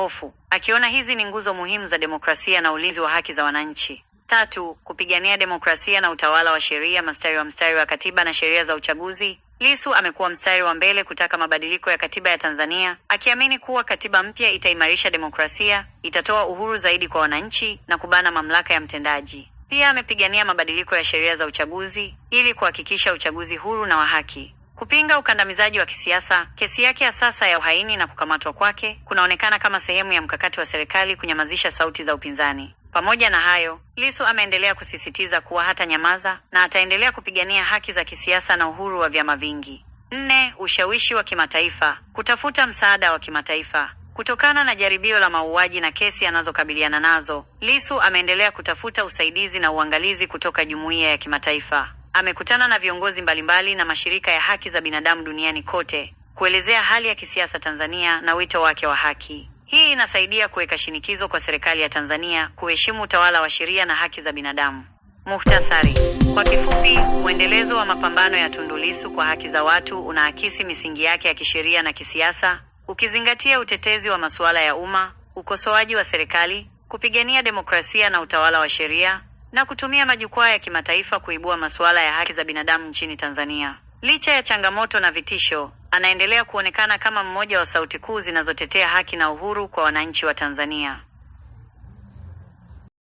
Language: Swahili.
hofu, akiona hizi ni nguzo muhimu za demokrasia na ulinzi wa haki za wananchi. 3. Kupigania demokrasia na utawala wa sheria, mstari wa katiba na sheria za uchaguzi. Lissu amekuwa mstari wa mbele kutaka mabadiliko ya katiba ya Tanzania, akiamini kuwa katiba mpya itaimarisha demokrasia, itatoa uhuru zaidi kwa wananchi na kubana mamlaka ya mtendaji. Pia amepigania mabadiliko ya sheria za uchaguzi ili kuhakikisha uchaguzi huru na wa haki. Kupinga ukandamizaji wa kisiasa. Kesi yake ya sasa ya uhaini na kukamatwa kwake kunaonekana kama sehemu ya mkakati wa serikali kunyamazisha sauti za upinzani. Pamoja na hayo, Lissu ameendelea kusisitiza kuwa hata nyamaza na ataendelea kupigania haki za kisiasa na uhuru wa vyama vingi. 4. Ushawishi wa kimataifa. Kutafuta msaada wa kimataifa. Kutokana na jaribio la mauaji na kesi anazokabiliana nazo, Lissu ameendelea kutafuta usaidizi na uangalizi kutoka jumuiya ya kimataifa. Amekutana na viongozi mbalimbali na mashirika ya haki za binadamu duniani kote kuelezea hali ya kisiasa Tanzania na wito wake wa haki. Hii inasaidia kuweka shinikizo kwa serikali ya Tanzania kuheshimu utawala wa sheria na haki za binadamu. Muhtasari. Kwa kifupi, muendelezo wa mapambano ya Tundu Lissu kwa haki za watu unaakisi misingi yake ya kisheria na kisiasa, ukizingatia utetezi wa masuala ya umma, ukosoaji wa serikali, kupigania demokrasia na utawala wa sheria, na kutumia majukwaa ya kimataifa kuibua masuala ya haki za binadamu nchini Tanzania. Licha ya changamoto na vitisho, anaendelea kuonekana kama mmoja wa sauti kuu zinazotetea haki na uhuru kwa wananchi wa Tanzania.